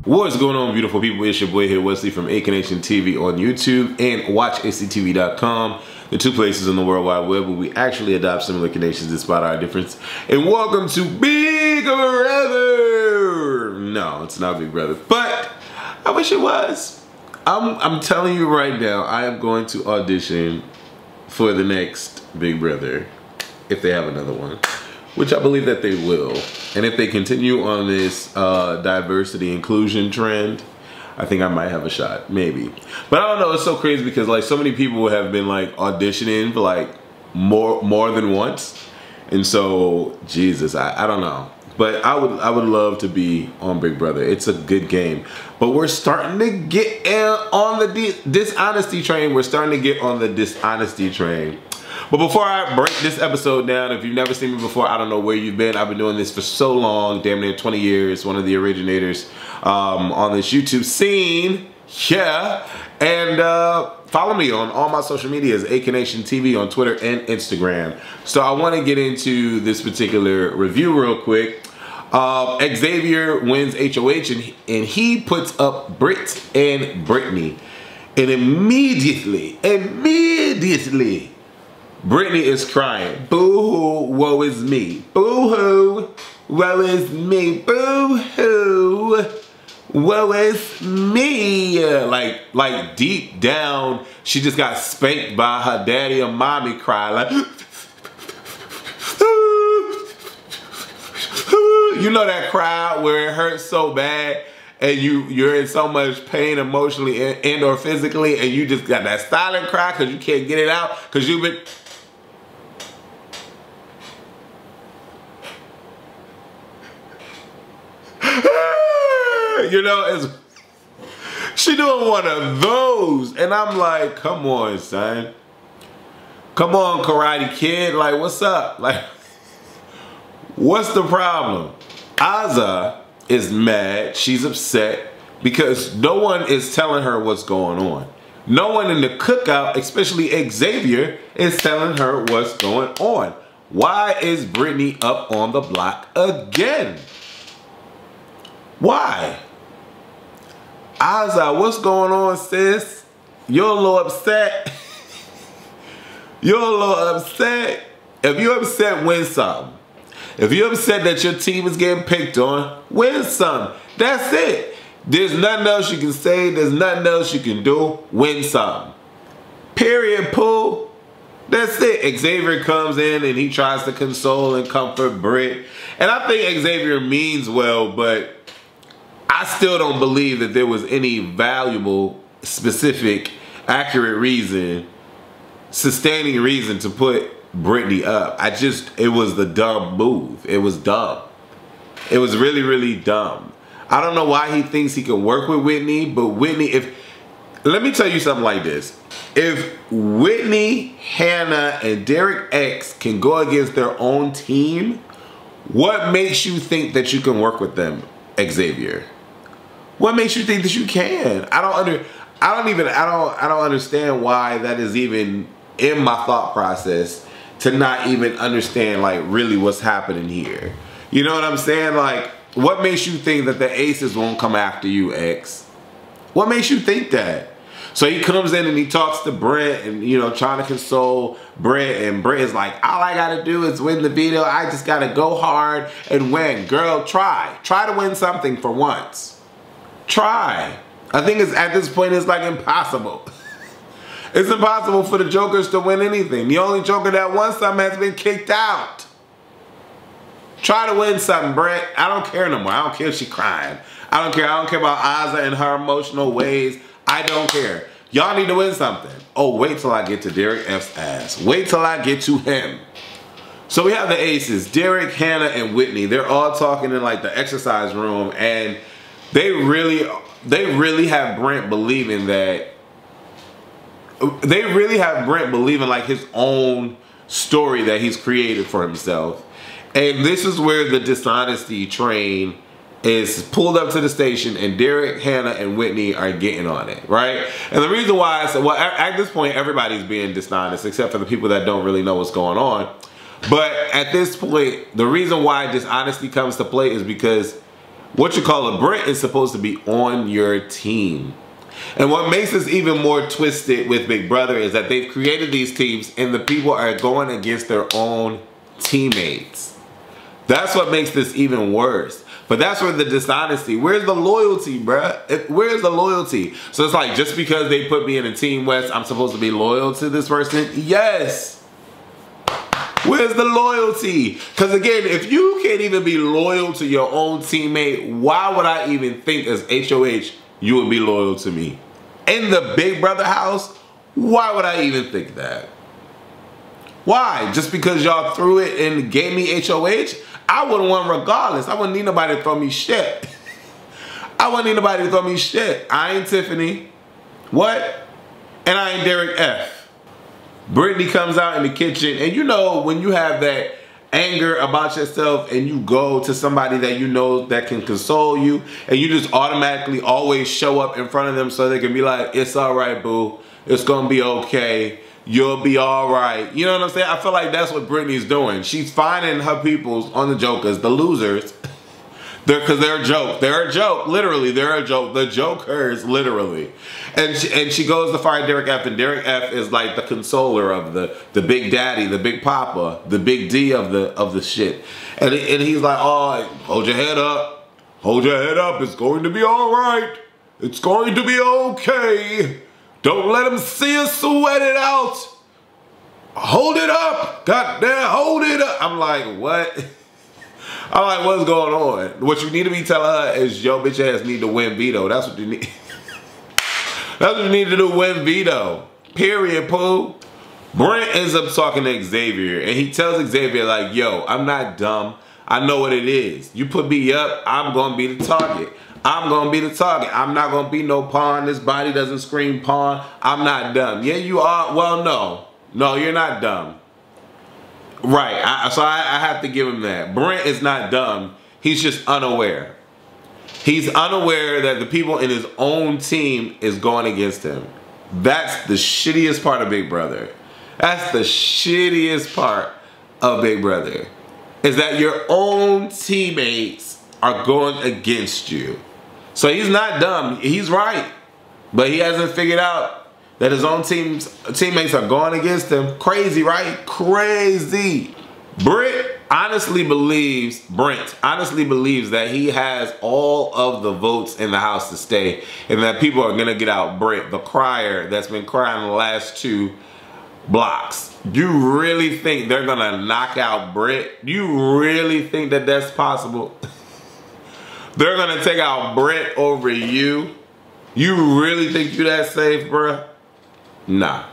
What's going on, beautiful people? It's your boy here, Wesley from Nation TV on YouTube and WatchACTV.com, the two places in the World Wide Web where we actually adopt similar connections despite our difference. And welcome to Big Brother. No, it's not Big Brother, but I wish it was. I'm telling you right now, I am going to audition for the next Big Brother if they have another one, which I believe that they will. And if they continue on this diversity inclusion trend, I think I might have a shot, maybe. But I don't know, it's so crazy because like so many people have been like auditioning for like more than once. And so, Jesus, I don't know. But I would love to be on Big Brother. It's a good game. But we're starting to get on the dishonesty train. We're starting to get on the dishonesty train. But before I break this episode down, if you've never seen me before, I don't know where you've been. I've been doing this for so long, damn near 20 years, one of the originators on this YouTube scene. Yeah. And follow me on all my social medias, Nation TV on Twitter and Instagram. So I want to get into this particular review real quick. Xavier wins HOH and he puts up Brent and Britini. And immediately, Britini is crying. Boo-hoo, woe is me. Boo-hoo, woe is me. Boo-hoo, woe is me. Like deep down, she just got spanked by her daddy and mommy cry like, you know that cry where it hurts so bad and you're in so much pain emotionally and or physically and you just got that silent cry because you can't get it out because you've been... You know, she doing one of those. And I'm like, come on, son. Come on, Karate Kid. Like, what's up? Like, what's the problem? Azah is mad. She's upset because no one is telling her what's going on. No one in the cookout, especially Xavier, is telling her what's going on. Why is Britini up on the block again? Why? Azah, what's going on, sis? You're a little upset. You're a little upset. If you're upset, win some. If you're upset that your team is getting picked on, win some. That's it. There's nothing else you can say. There's nothing else you can do. Win some. Period, Pooh. That's it. Xavier comes in and he tries to console and comfort Brent. And I think Xavier means well, but I still don't believe that there was any valuable, specific, accurate reason, sustaining reason to put Britini up. It was the dumb move. It was dumb. It was really, really dumb. I don't know why he thinks he can work with Whitney, but Whitney, let me tell you something like this. If Whitney, Hannah, and Derek X can go against their own team, what makes you think that you can work with them, Xavier? What makes you think that you can? I don't understand why that is even in my thought process to not even understand like really what's happening here. You know what I'm saying? Like, what makes you think that the aces won't come after you, X? What makes you think that? So he comes in and he talks to Brent and, you know, trying to console Brent, and Brent is like, all I gotta do is win the veto. I just gotta go hard and win. Girl, try. Try to win something for once. Try. I think at this point it's like impossible. It's impossible for the jokers to win anything. The only joker that won something has been kicked out. Try to win something, Brent. I don't care no more. I don't care if she's crying. I don't care. I don't care about Azah and her emotional ways. I don't care. Y'all need to win something. Oh, wait till I get to Derek F's ass. Wait till I get to him. So we have the aces, Derek, Hannah, and Whitney. They're all talking in like the exercise room, and they really have Brent believing that, they really have Brent believing like his own story that he's created for himself. And this is where the dishonesty train is pulled up to the station, and Derek, Hannah, and Whitney are getting on it, right? And the reason why I said, well, at this point, everybody's being dishonest except for the people that don't really know what's going on. But at this point, the reason why dishonesty comes to play is because Brent is supposed to be on your team. And what makes this even more twisted with Big Brother is that they've created these teams and the people are going against their own teammates. That's what makes this even worse. But that's where the dishonesty, where's the loyalty, bruh? Where's the loyalty? So it's like, just because they put me in a Team West, I'm supposed to be loyal to this person? Yes. Where's the loyalty? Because again, if you can't even be loyal to your own teammate, why would I even think as HOH you would be loyal to me? In the Big Brother house, why would I even think that? Why? Just because y'all threw it and gave me HOH? I wouldn't want regardless. I wouldn't need nobody to throw me shit. I wouldn't need nobody to throw me shit. I ain't Tiffany. What? And I ain't Derek F. Britini comes out in the kitchen, and you know when you have that anger about yourself and you go to somebody that you know that can console you, and you just automatically always show up in front of them so they can be like, it's all right, boo. It's gonna be okay. You'll be all right. You know what I'm saying? I feel like that's what Britini's doing. She's finding her peoples on the jokers, the losers. Because they're a joke. They're a joke. Literally, they're a joke. The jokers, literally. And she goes to find Derek F. And Derek F is like the consoler of the big daddy, the big papa, the big D of the shit. And he's like, oh, hold your head up. Hold your head up. It's going to be all right. It's going to be okay. Don't let them see us sweat it out. Hold it up. Goddamn, hold it up. I'm like, what? I'm like, what's going on? What you need to be telling her is your bitch ass need to win veto. That's what you need. That's what you need to do, win veto. Period, poo. Brent ends up talking to Xavier, and he tells Xavier like, yo, I'm not dumb. I know what it is. You put me up, I'm gonna be the target. I'm gonna be the target. I'm not gonna be no pawn. This body doesn't scream pawn. I'm not dumb. Yeah, you are. Well, no. No, you're not dumb. Right, so I have to give him that. Brent is not dumb. He's just unaware. He's unaware that the people in his own team is going against him. That's the shittiest part of Big Brother. That's the shittiest part of Big Brother. Is that your own teammates are going against you. So he's not dumb. He's right. But he hasn't figured out that his own teammates are going against him. Crazy, right? Crazy. Brent honestly believes that he has all of the votes in the house to stay, and that people are gonna get out Brent, the crier that's been crying the last 2 blocks. You really think they're gonna knock out Brent? You really think that that's possible? They're gonna take out Brent over you? You really think you that safe, bruh? Nah,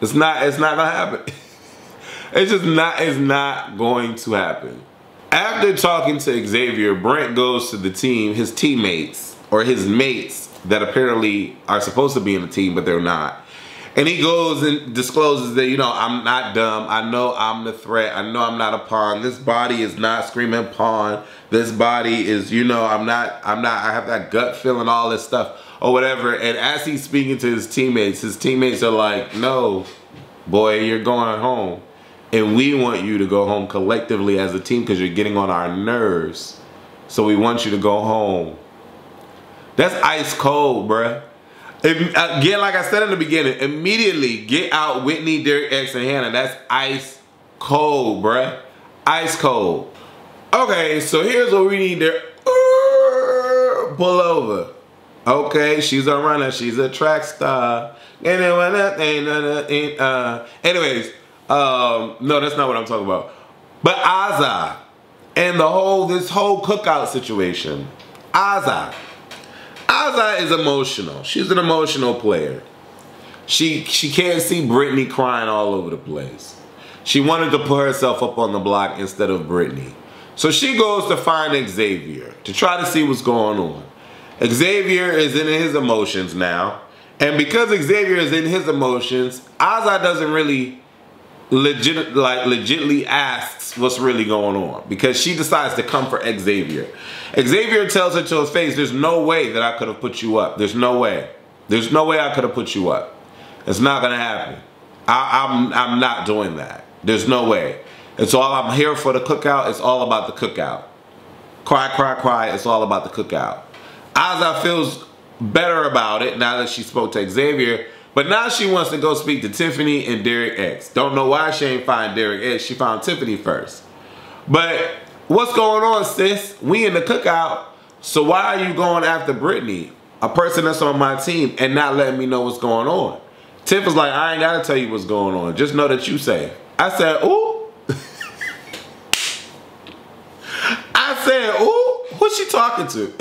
it's not gonna happen. It's not going to happen. After talking to Xavier, Brent goes to the team, his teammates, or his mates that apparently are supposed to be in the team, but they're not. And he goes and discloses that, you know, I'm not dumb. I know I'm the threat. I know I'm not a pawn. This body is not screaming pawn. This body is, you know, I have that gut feeling, all this stuff, or whatever. And as he's speaking to his teammates are like, no, boy, you're going home. And we want you to go home collectively as a team because you're getting on our nerves. So we want you to go home. That's ice cold, bruh. Again, like I said in the beginning, immediately get out Whitney, Derek X, and Hannah. That's ice cold, bruh. Ice cold. Okay, so here's what we need to pull over. Okay, she's a runner. She's a track star. Anyways, no, that's not what I'm talking about. But Azah and this whole cookout situation. Azah is emotional. She's an emotional player. She can't see Britini crying all over the place. She wanted to put herself up on the block instead of Britini. So she goes to find Xavier to try to see what's going on. Xavier is in his emotions now. And because Xavier is in his emotions, Azah doesn't really legitly asks what's really going on, because she decides to come for Xavier. Xavier tells her to his face, there's no way that I could have put you up. There's no way. There's no way I could have put you up. It's not gonna happen. I'm not doing that. There's no way. It's all, I'm here for the cookout. It's all about the cookout. Cry, cry, cry. It's all about the cookout. Azza feels better about it now that she spoke to Xavier, but now she wants to go speak to Tiffany and Derek X. Don't know why she ain't find Derek X. She found Tiffany first. But what's going on, sis? We in the cookout, so why are you going after Britini, a person that's on my team, and not letting me know what's going on? Tiff was like, I ain't gotta tell you what's going on. Just know that you safe. I said, ooh. I said, ooh, who's she talking to?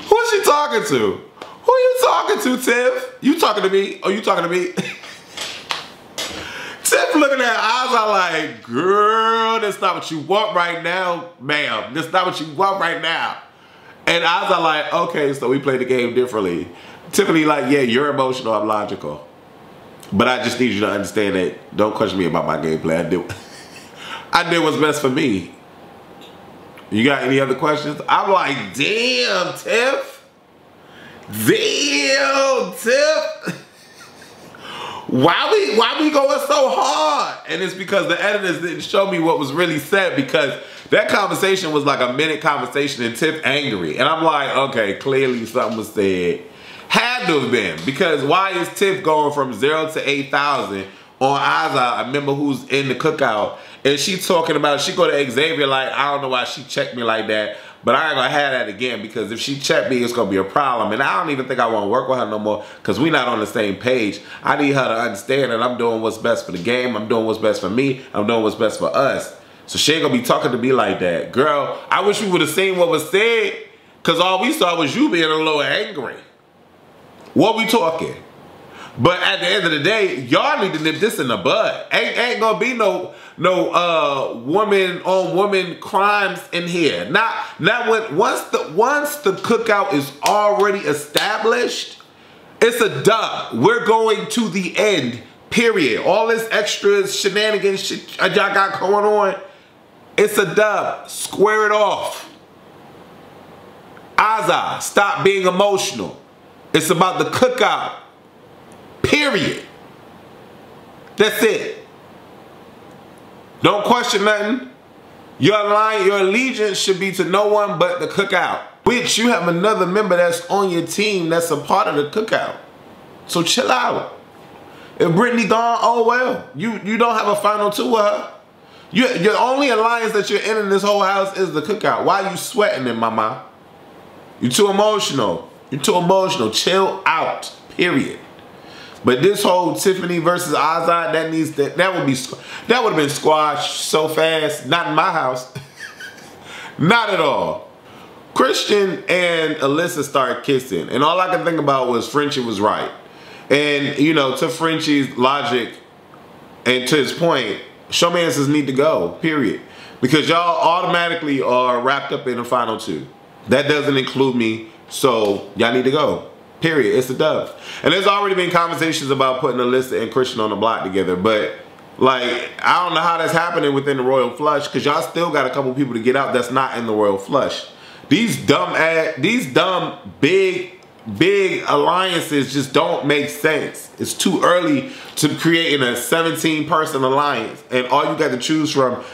Who's she talking to? Who you talking to, Tiff? You talking to me? Oh, you talking to me? Tiff looking at Azza like, girl, that's not what you want right now, ma'am. That's not what you want right now. And Azza like, okay, so we play the game differently. Tiffany like, yeah, you're emotional, I'm logical. But I just need you to understand that, don't question me about my gameplay. I did what's best for me. You got any other questions? I'm like, damn, Tiff. Damn, Tiff. Why we going so hard? And it's because the editors didn't show me what was really said, because that conversation was like a minute conversation and Tiff angry. And I'm like, okay, clearly something was said. Had to have been, because why is Tiff going from 0 to 8,000 on Azza, a member who's in the cookout, and she talking about, she go to Xavier like, I don't know why she checked me like that, but I ain't gonna have that again, because if she checked me, it's gonna be a problem. And I don't even think I wanna work with her no more, because we not on the same page. I need her to understand that I'm doing what's best for the game, I'm doing what's best for me, I'm doing what's best for us. So she ain't gonna be talking to me like that. Girl, I wish we would've seen what was said, because all we saw was you being a little angry. What we talking? But at the end of the day, y'all need to nip this in the bud. Ain't gonna be no woman on woman crimes in here. Once the cookout is already established, it's a dub. We're going to the end. Period. All this extra shenanigans shit y'all got going on, it's a dub. Square it off. Azza, stop being emotional. It's about the cookout. Period. That's it. Don't question nothing. Your allegiance should be to no one but the cookout. Which you have another member that's on your team that's a part of the cookout. So chill out. If Britini gone, oh well. You don't have a final two with her. Your only alliance that you're in this whole house is the cookout. Why are you sweating it, mama? You're too emotional. You're too emotional. Chill out. Period. But this whole Tiffany versus Azza, that would have been squashed so fast. Not in my house. Not at all. Christian and Alyssa start kissing, and all I could think about was Frenchie was right. And you know, to Frenchie's logic and to his point, showmances need to go. Period. Because y'all automatically are wrapped up in the final two. That doesn't include me, so y'all need to go. Period. It's a dub. And there's already been conversations about putting Alyssa and Christian on the block together, but like, I don't know how that's happening within the Royal Flush, because y'all still got a couple people to get out that's not in the Royal Flush. These dumb big alliances just don't make sense. It's too early to create a 17-person alliance, and all you got to choose from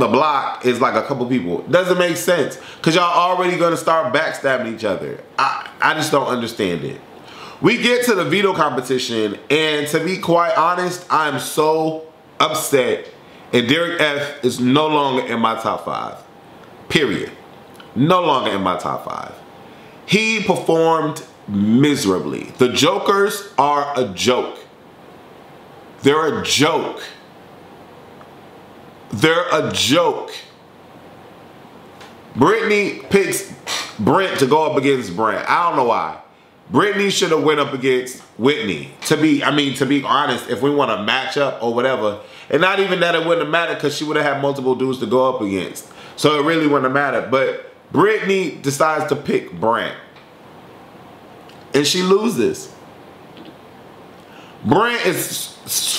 the block is like a couple people. Doesn't make sense, because y'all already gonna start backstabbing each other. I just don't understand it. We get to the veto competition, and to be quite honest, I'm so upset, and Derek F is no longer in my top 5. Period. No longer in my top 5. He performed miserably. The jokers are a joke. They're a joke. They're a joke. Britini picks Brent to go up against Brent. I don't know why. Britini should have went up against Whitney. To be honest, if we want to match up or whatever, and not even that it wouldn't have mattered, because she would have had multiple dudes to go up against. So it really wouldn't have mattered. But Britini decides to pick Brent, and she loses. Brent is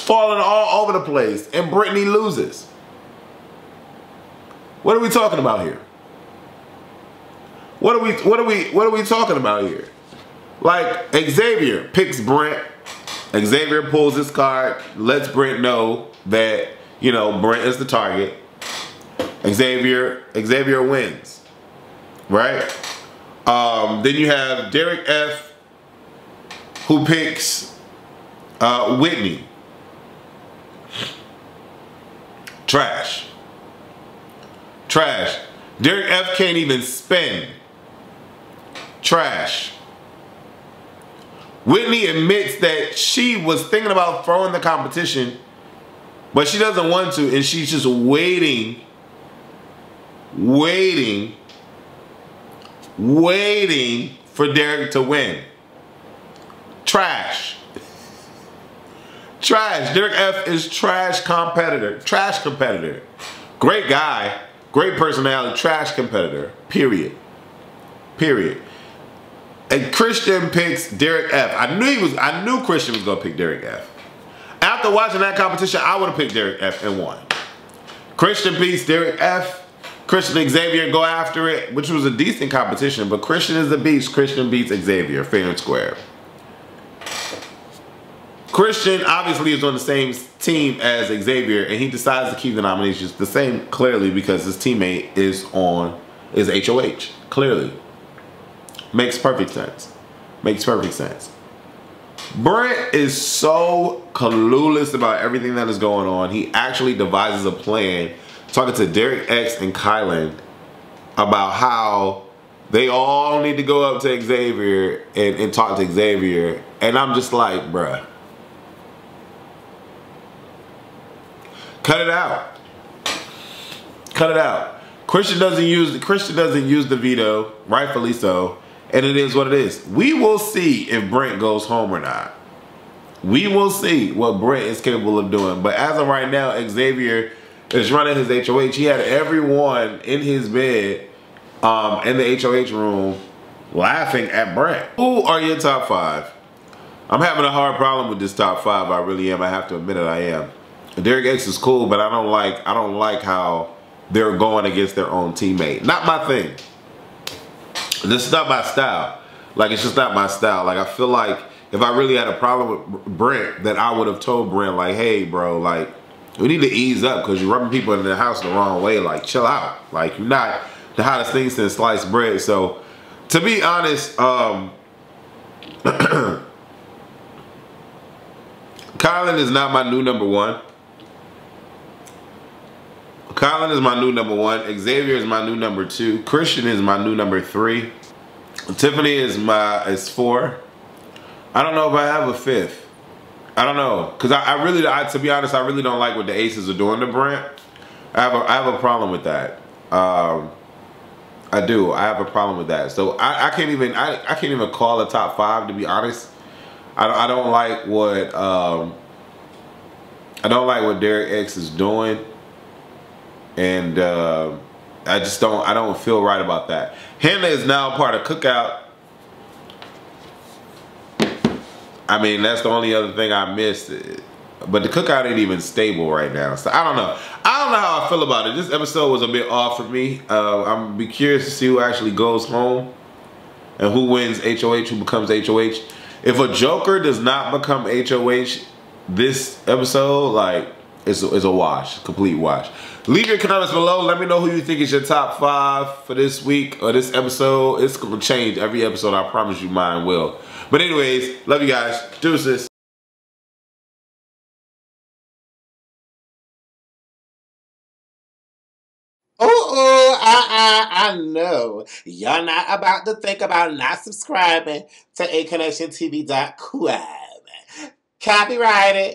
falling all over the place, and Britini loses. What are we talking about here? What are we talking about here? Like, Xavier picks Brent. Xavier pulls his card, lets Brent know that, you know, Brent is the target. Xavier wins, right? Then you have Derek F, who picks Whitney. Trash. Trash. Derek F can't even spin. Trash. Whitney admits that she was thinking about throwing the competition, but she doesn't want to, and she's just waiting for Derek to win. Trash. Trash. Derek F is trash competitor. Trash competitor. Great guy. Great personality. Trash competitor. Period. Period. And Christian picks Derek F. I knew Christian was gonna pick Derek F. After watching that competition, I would have picked Derek F and won. Christian beats Derek F. Christian and Xavier go after it, which was a decent competition, but Christian is the beast. Christian beats Xavier, fair and square. Christian obviously is on the same team as Xavier, and he decides to keep the nominations the same, clearly, because his teammate is HOH. Clearly. Makes perfect sense. Makes perfect sense. Brent is so clueless about everything that is going on. He actually devises a plan, talking to Derek X and Kylan about how they all need to go up to Xavier and talk to Xavier. And I'm just like, bruh. Cut it out. Cut it out. Christian doesn't use the veto, rightfully so. And it is what it is. We will see if Brent goes home or not. We will see what Brent is capable of doing. But as of right now, Xavier is running his HOH. He had everyone in his bed, in the HOH room, laughing at Brent. Who are your top 5? I'm having a hard problem with this top 5. I really am. I have to admit it. I am. Derek X is cool, but I don't like how they're going against their own teammate. Not my thing. This is not my style. Like, it's just not my style. Like, I feel like if I really had a problem with Brent, then I would have told Brent, like, hey, bro, like, we need to ease up because you're rubbing people in the house the wrong way. Like, chill out. Like, you're not the hottest thing since sliced bread. So, to be honest, Kylan is not my new number 1. Kylan is my new number 1. Xavier is my new number 2. Christian is my new number 3. Tiffany is 4. I don't know if I have a 5th. I don't know, cause to be honest, I really don't like what the Aces are doing to Brent. I have a problem with that. I do. I have a problem with that. So I can't even call a top 5, to be honest. I don't like what Derek X is doing. And I don't feel right about that. Hannah is now part of Cookout. I mean, that's the only other thing I missed. But the Cookout ain't even stable right now. So I don't know. I don't know how I feel about it. This episode was a bit off for me. I'm be curious to see who actually goes home and who wins HOH, who becomes HOH. If a Joker does not become HOH this episode, like, it's a wash, complete wash. Leave your comments below. Let me know who you think is your top 5 for this week or this episode. It's gonna change every episode. I promise you, mine will. But anyways, love you guys. Deuces. I know. You're not about to think about not subscribing to aconnectiontv.com. Copyrighted.